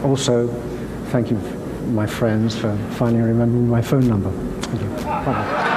Also, thank you, my friends, for finally remembering my phone number. Thank you. Bye-bye.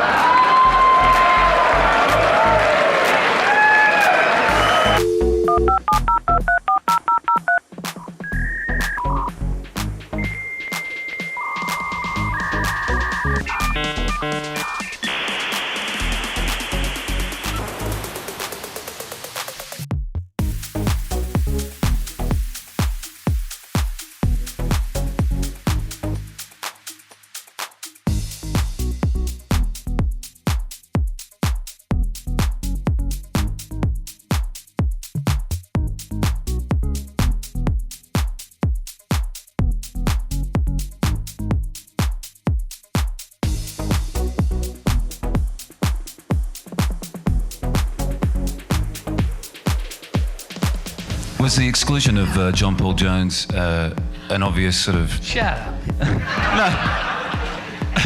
Was the exclusion of John Paul Jones an obvious sort of... Shut up. No.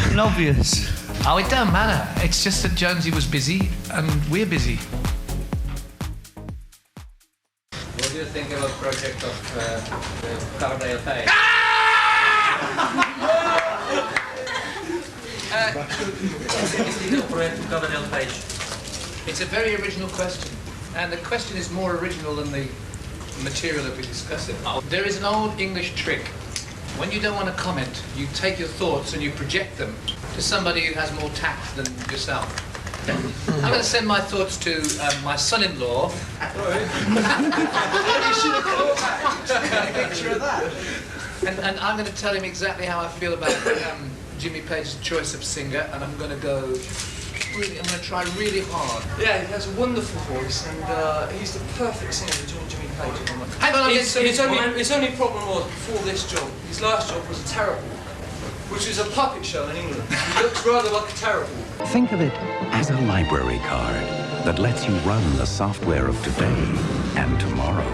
An obvious. Oh, it don't matter. It's just that Jonesy was busy and we're busy. What do you think about the project of the Coverdale Page? Coverdale Page. It's a very original question. And the question is more original than the material that we discuss it. There is an old English trick. When you don't want to comment, you take your thoughts and you project them to somebody who has more tact than yourself. I'm going to send my thoughts to my son-in-law. You should have thought that. Take a picture of that. And I'm going to tell him exactly how I feel about Jimmy Page's choice of singer, and I'm going to try really hard. Yeah, he has a wonderful voice, and he's the perfect singer to join Jimmy Page. Hang on, his only problem was, before this job, his last job was terrible, which was a puppet show in England. He looks rather like a terrible. Think of it as a library card that lets you run the software of today and tomorrow.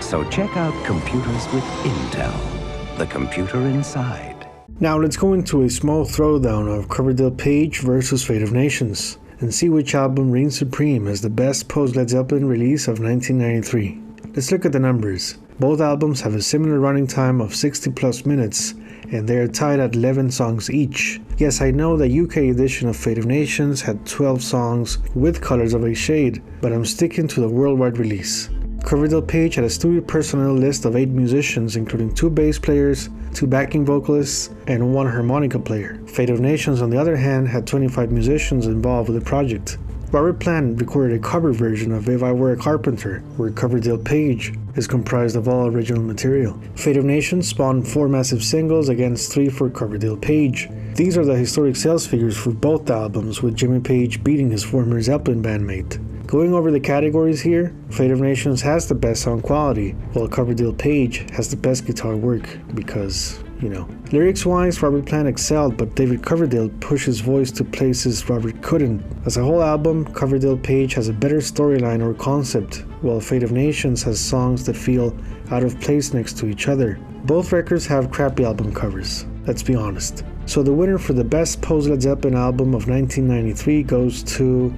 So check out Computers with Intel, the computer inside. Now let's go into a small throwdown of Coverdale Page versus Fate of Nations and see which album reigns supreme as the best post-Led Zeppelin release of 1993. Let's look at the numbers. Both albums have a similar running time of 60 plus minutes and they are tied at 11 songs each. Yes, I know the UK edition of Fate of Nations had 12 songs with Colors of a Shade, but I'm sticking to the worldwide release. Coverdale Page had a studio personnel list of 8 musicians, including 2 bass players, 2 backing vocalists, and 1 harmonica player. Fate of Nations, on the other hand, had 25 musicians involved with the project. Robert Plant recorded a cover version of If I Were a Carpenter, where Coverdale Page is comprised of all original material. Fate of Nations spawned 4 massive singles against 3 for Coverdale Page. These are the historic sales figures for both albums, with Jimmy Page beating his former Zeppelin bandmate. Going over the categories here, Fate of Nations has the best sound quality, while Coverdale Page has the best guitar work, because, you know. Lyrics-wise, Robert Plant excelled, but David Coverdale pushed his voice to places Robert couldn't. As a whole album, Coverdale Page has a better storyline or concept, while Fate of Nations has songs that feel out of place next to each other. Both records have crappy album covers, let's be honest. So the winner for the best post-Led Zeppelin album of 1993 goes to...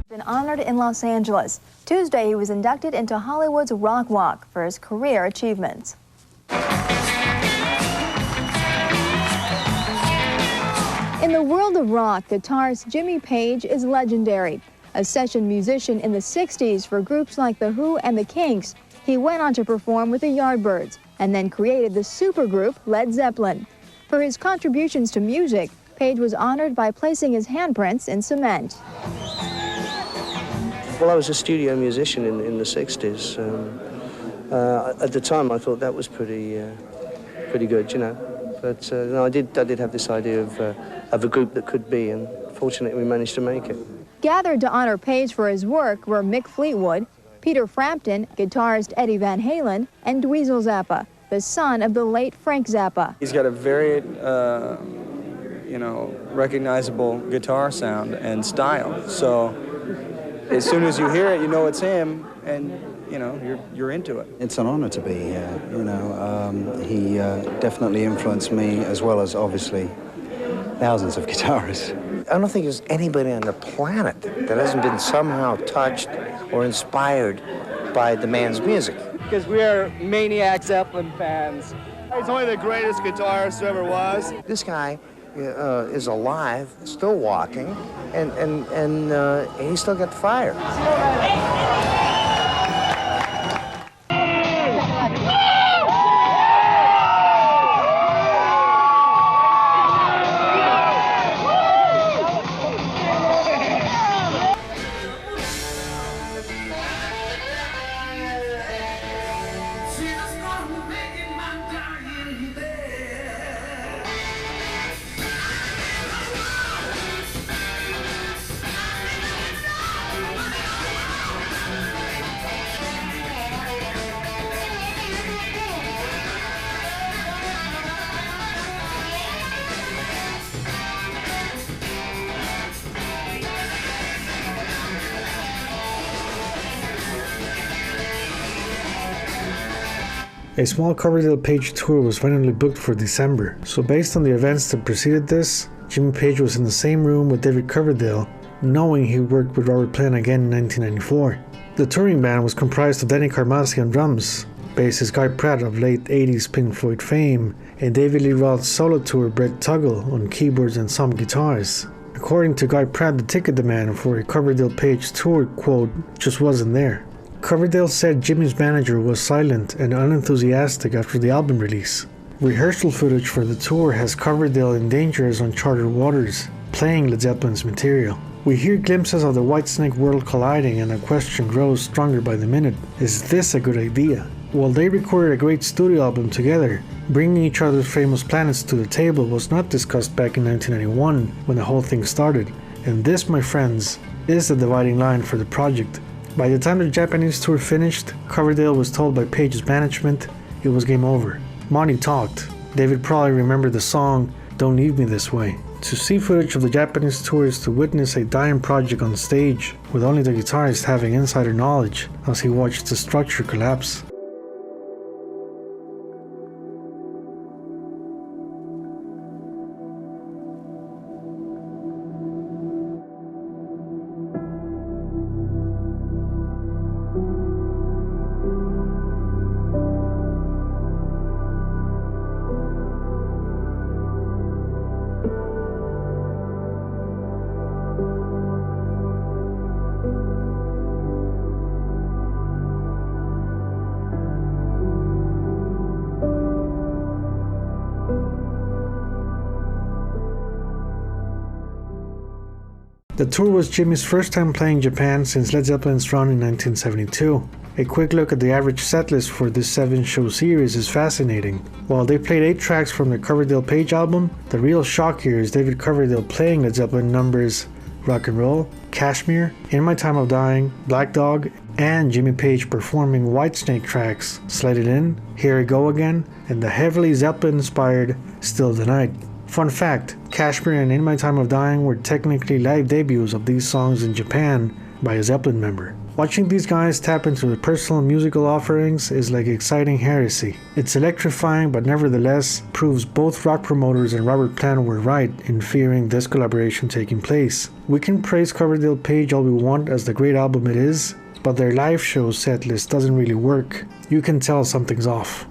Been honored in Los Angeles. Tuesday, he was inducted into Hollywood's Rock Walk for his career achievements. In the world of rock, guitarist Jimmy Page is legendary. A session musician in the 60s for groups like The Who and The Kinks, he went on to perform with the Yardbirds and then created the supergroup Led Zeppelin. For his contributions to music, Page was honored by placing his handprints in cement. Well, I was a studio musician in the 60s. At the time, I thought that was pretty good, you know. But no, I did have this idea of a group that could be, and fortunately, we managed to make it. Gathered to honor Page for his work were Mick Fleetwood, Peter Frampton, guitarist Eddie Van Halen, and Dweezil Zappa, the son of the late Frank Zappa. He's got a very, recognizable guitar sound and style. So as soon as you hear it, you know it's him, and you're into it. It's an honor to be here. He definitely influenced me, as well as obviously thousands of guitarists. I don't think there's anybody on the planet that hasn't been somehow touched or inspired by the man's music. Because we are maniac Zeppelin fans. He's one of the greatest guitarists there ever was. This guy is alive, still walking, and he's still got the fire. A small Coverdale Page tour was finally booked for December, so based on the events that preceded this, Jimmy Page was in the same room with David Coverdale, knowing he worked with Robert Plant again in 1994. The touring band was comprised of Denny Carmassi on drums, bassist Guy Pratt of late 80s Pink Floyd fame, and David Lee Roth's solo tour Brett Tuggle on keyboards and some guitars. According to Guy Pratt, the ticket demand for a Coverdale Page tour, quote, just wasn't there. Coverdale said Jimmy's manager was silent and unenthusiastic after the album release. Rehearsal footage for the tour has Coverdale in Dangerous on Chartered Waters, playing Led Zeppelin's material. We hear glimpses of the Whitesnake world colliding, and the question grows stronger by the minute. Is this a good idea? While they recorded a great studio album together, bringing each other's famous planets to the table was not discussed back in 1991 when the whole thing started. And this, my friends, is the dividing line for the project. By the time the Japanese tour finished, Coverdale was told by Page's management it was game over. Monty talked. David probably remembered the song Don't Leave Me This Way. To see footage of the Japanese tour is to witness a dying project on stage, with only the guitarist having insider knowledge as he watched the structure collapse. The tour was Jimmy's first time playing Japan since Led Zeppelin's run in 1972. A quick look at the average setlist for this 7-show series is fascinating. While they played 8 tracks from the Coverdale Page album, the real shock here is David Coverdale playing Led Zeppelin numbers Rock and Roll, Kashmir, In My Time of Dying, Black Dog, and Jimmy Page performing Whitesnake tracks Slide It In, Here I Go Again, and the heavily Zeppelin-inspired Still the Night. Fun fact, Kashmir and In My Time of Dying were technically live debuts of these songs in Japan by a Zeppelin member. Watching these guys tap into their personal musical offerings is like exciting heresy. It's electrifying, but nevertheless proves both rock promoters and Robert Plant were right in fearing this collaboration taking place. We can praise Coverdale Page all we want as the great album it is, but their live show setlist doesn't really work. You can tell something's off.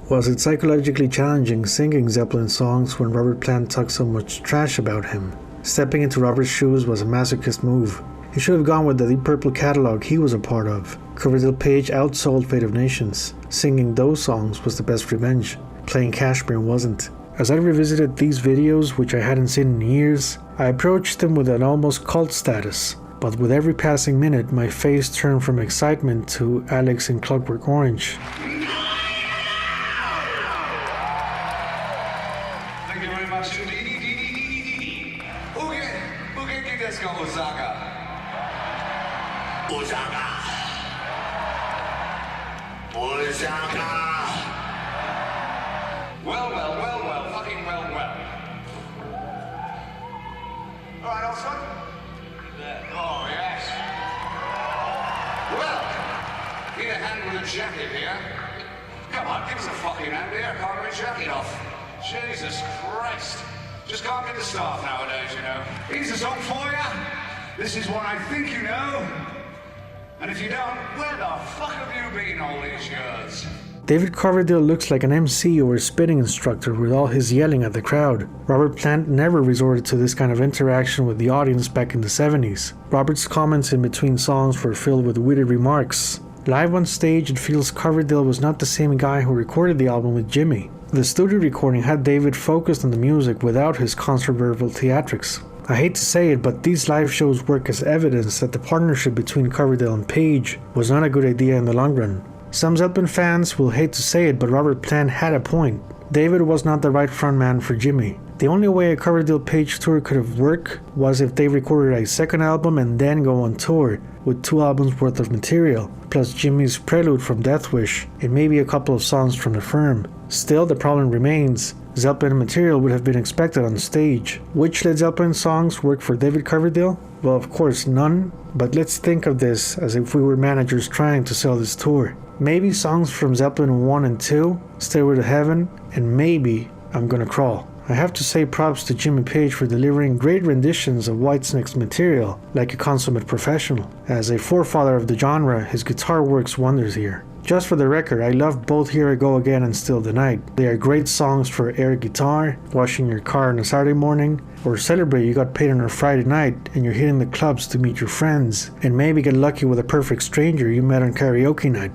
Was it psychologically challenging singing Zeppelin songs when Robert Plant talked so much trash about him? Stepping into Robert's shoes was a masochist move. He should have gone with the Deep Purple catalog he was a part of. Coverdale Page outsold Fate of Nations. Singing those songs was the best revenge. Playing Kashmir wasn't. As I revisited these videos, which I hadn't seen in years, I approached them with an almost cult status. But with every passing minute, my face turned from excitement to Alex in Clockwork Orange. Thank you very much indeed. Who can give this guy Osaka? Osaka. Well, fucking well. All right, Oscar. Oh, yes. Well, need a hand with a jacket here. Come on, give us a fucking hand here. Can't get a jacket off. Jesus Christ. Just can't get the staff nowadays, you know. Here's a song for you. This is one I think you know. And if you don't, where the fuck have you been all these years? David Coverdale looks like an MC or a spinning instructor with all his yelling at the crowd. Robert Plant never resorted to this kind of interaction with the audience back in the 70s. Robert's comments in between songs were filled with witty remarks. Live on stage, it feels Coverdale was not the same guy who recorded the album with Jimmy. The studio recording had David focused on the music without his concert-verbal theatrics. I hate to say it, but these live shows work as evidence that the partnership between Coverdale and Page was not a good idea in the long run. Some Zeppelin fans will hate to say it, but Robert Plant had a point. David was not the right frontman for Jimmy. The only way a Coverdale Page tour could have worked was if they recorded a second album and then go on tour with 2 albums worth of material, plus Jimmy's prelude from Death Wish and maybe a couple of songs from The Firm. Still, the problem remains. Zeppelin material would have been expected on stage. Which Led Zeppelin songs worked for David Coverdale? Well, of course none, but let's think of this as if we were managers trying to sell this tour. Maybe songs from Zeppelin 1 and 2, Stairway to Heaven, and maybe I'm Gonna Crawl. I have to say props to Jimmy Page for delivering great renditions of Whitesnake's material like a consummate professional. As a forefather of the genre, his guitar works wonders here. Just for the record, I love both Here I Go Again and Still the Night. They are great songs for air guitar, washing your car on a Saturday morning, or celebrate you got paid on a Friday night and you're hitting the clubs to meet your friends, and maybe get lucky with a perfect stranger you met on karaoke night.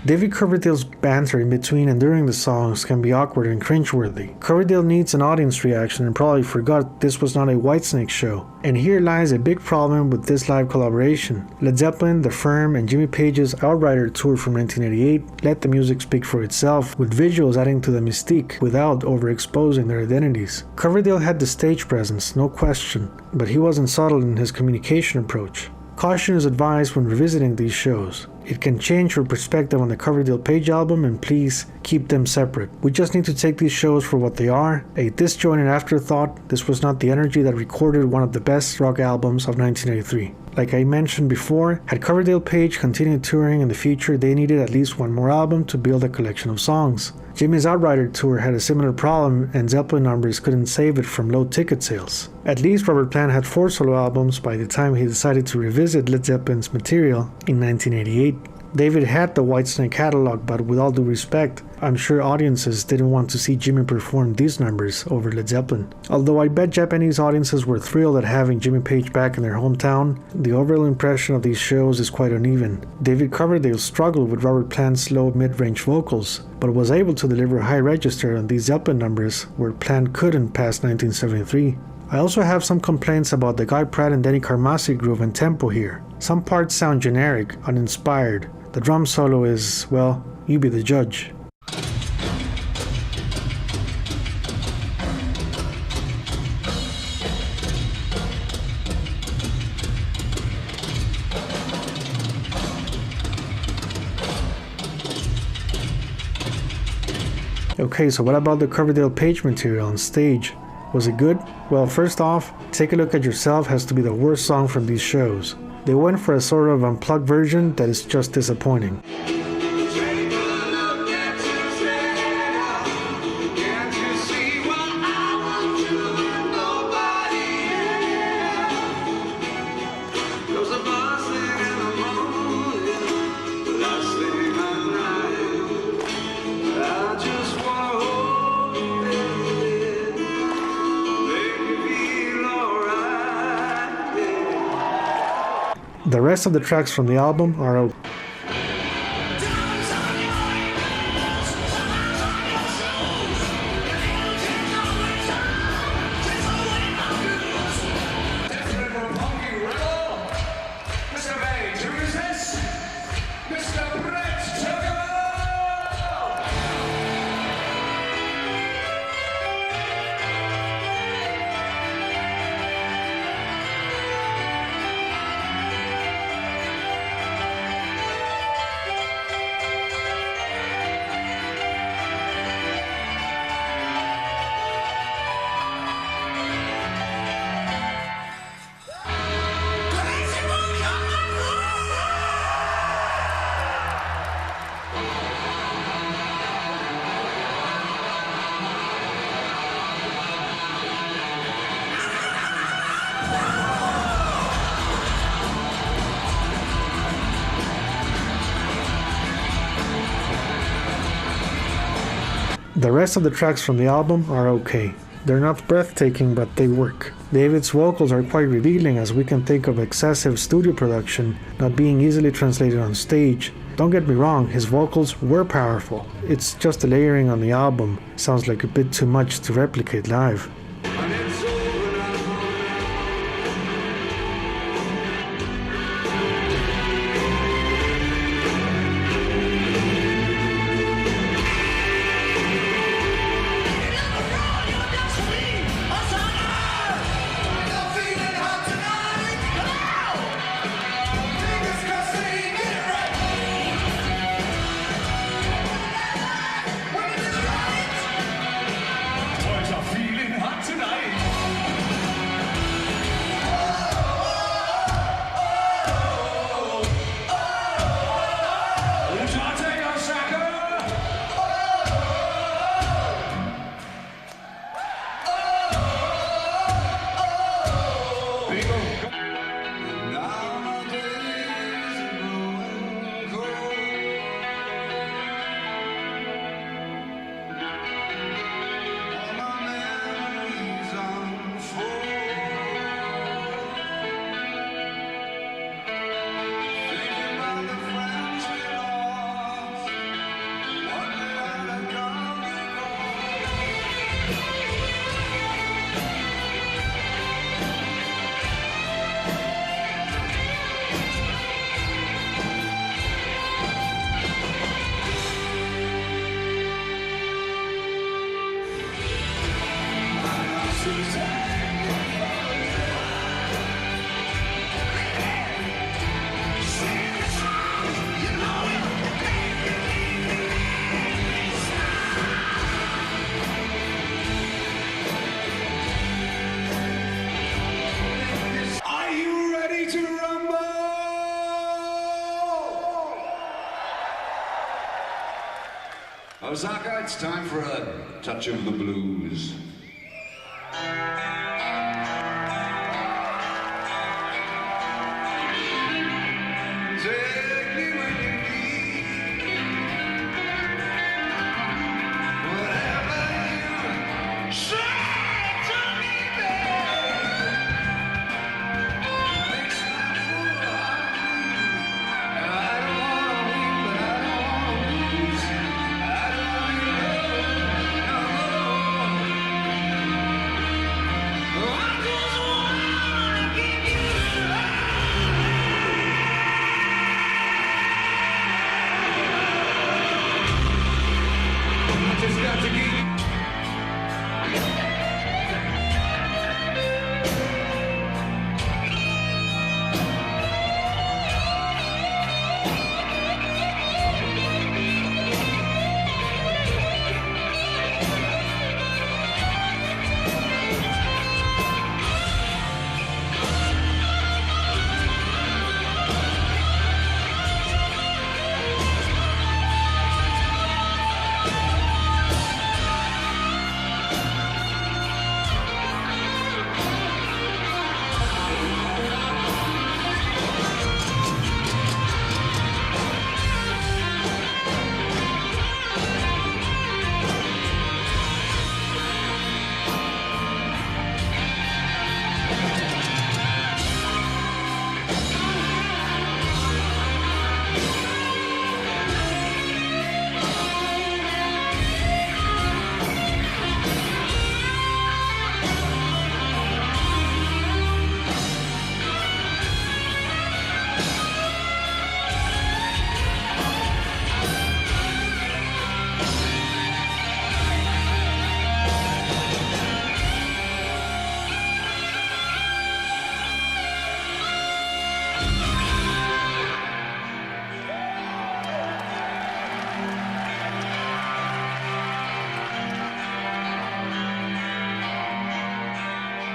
David Coverdale's banter in between and during the songs can be awkward and cringeworthy. Coverdale needs an audience reaction and probably forgot this was not a Whitesnake show. And here lies a big problem with this live collaboration. Led Zeppelin, The Firm, and Jimmy Page's Outrider tour from 1988 let the music speak for itself, with visuals adding to the mystique without overexposing their identities. Coverdale had the stage presence, no question, but he wasn't subtle in his communication approach. Caution is advised when revisiting these shows. It can change your perspective on the Coverdale Page album, and please keep them separate. We just need to take these shows for what they are, a disjointed afterthought. This was not the energy that recorded one of the best rock albums of 1983. Like I mentioned before, had Coverdale Page continued touring in the future, they needed at least one more album to build a collection of songs. Jimmy's Outrider tour had a similar problem, and Zeppelin numbers couldn't save it from low ticket sales. At least Robert Plant had 4 solo albums by the time he decided to revisit Led Zeppelin's material in 1988. David had the Whitesnake catalog, but with all due respect, I'm sure audiences didn't want to see Jimmy perform these numbers over Led Zeppelin. Although I bet Japanese audiences were thrilled at having Jimmy Page back in their hometown, the overall impression of these shows is quite uneven. David Coverdale struggled with Robert Plant's low mid-range vocals, but was able to deliver high register on these Zeppelin numbers where Plant couldn't past 1973. I also have some complaints about the Guy Pratt and Denny Carmassi groove and tempo here. Some parts sound generic, uninspired. The drum solo is, well, you be the judge. Okay, so what about the Coverdale Page material on stage? Was it good? Well, first off, Take a Look at Yourself has to be the worst song from these shows. They went for a sort of unplugged version that is just disappointing. The rest of the tracks from the album are okay. The rest of the tracks from the album are okay. They're not breathtaking, but they work. David's vocals are quite revealing, as we can think of excessive studio production not being easily translated on stage. Don't get me wrong, his vocals were powerful. It's just the layering on the album sounds like a bit too much to replicate live. Feeling hot Osaka, it's time for a touch of the blues. Take me when you need, whatever you say to me, babe. Makes my fool heart bleed. I don't wanna win, but I don't wanna lose. I don't want your love no more. I just wanna give you love. I just got to give you.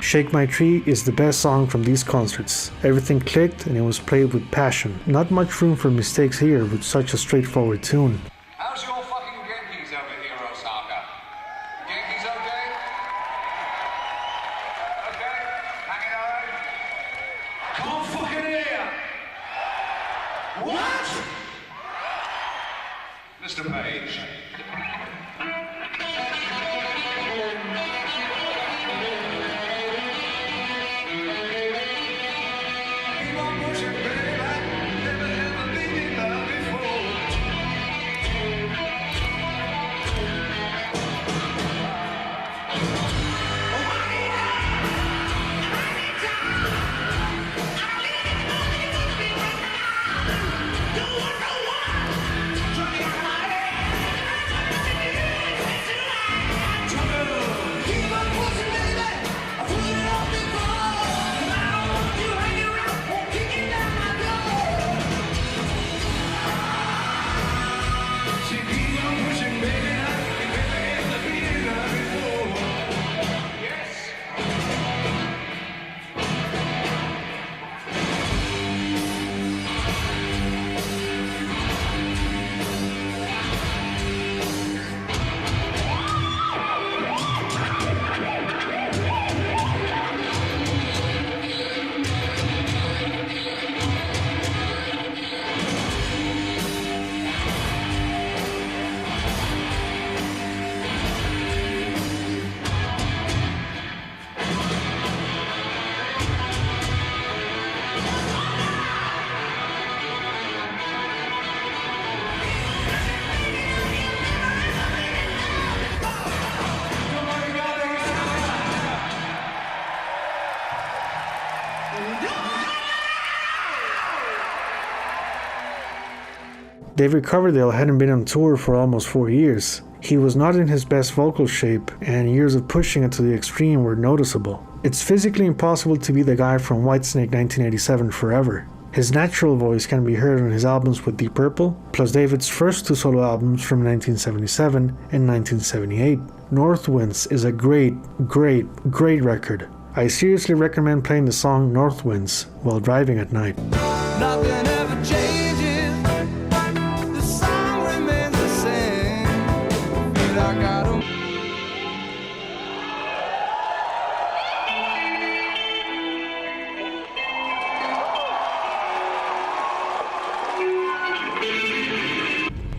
Shake My Tree is the best song from these concerts. Everything clicked and it was played with passion. Not much room for mistakes here with such a straightforward tune. How's your fucking Genki's over here, Osaka? Genki's okay? Okay? Hanging alright? Can't fucking hear! What? Mr. Page. David Coverdale hadn't been on tour for almost 4 years. He was not in his best vocal shape, and years of pushing it to the extreme were noticeable. It's physically impossible to be the guy from Whitesnake 1987 forever. His natural voice can be heard on his albums with Deep Purple, plus David's first 2 solo albums from 1977 and 1978. North Winds is a great record. I seriously recommend playing the song North Winds while driving at night. Nothing ever changes, the song remains the same.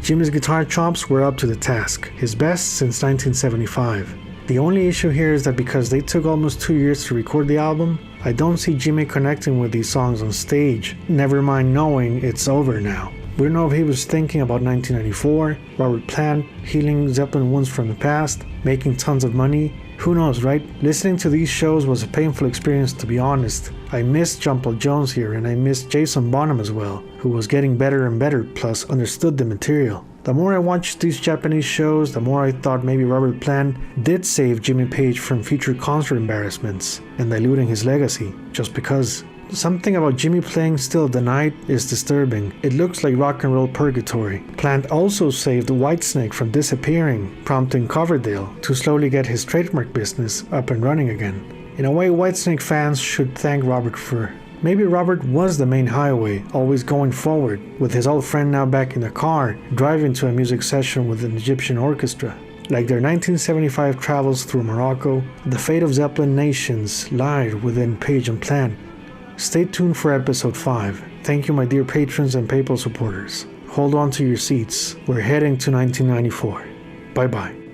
Jimmy's guitar chops were up to the task, his best since 1975. The only issue here is that because they took almost 2 years to record the album, I don't see Jimmy connecting with these songs on stage, never mind knowing it's over now. We don't know if he was thinking about 1994, Robert Plant, healing Zeppelin wounds from the past, making tons of money. Who knows, right? Listening to these shows was a painful experience, to be honest. I missed John Paul Jones here, and I missed Jason Bonham as well, who was getting better and better, plus understood the material. The more I watched these Japanese shows, the more I thought maybe Robert Plant did save Jimmy Page from future concert embarrassments and diluting his legacy, just because. Something about Jimmy playing Still the Night is disturbing. It looks like rock and roll purgatory. Plant also saved Whitesnake from disappearing, prompting Coverdale to slowly get his trademark business up and running again. In a way, Whitesnake fans should thank Robert for. Maybe Robert was the main highway, always going forward, with his old friend now back in the car, driving to a music session with an Egyptian orchestra. Like their 1975 travels through Morocco, the fate of Zeppelin nations lied within Page and Plant. Stay tuned for episode 5. Thank you, my dear patrons and PayPal supporters. Hold on to your seats. We're heading to 1994. Bye-bye.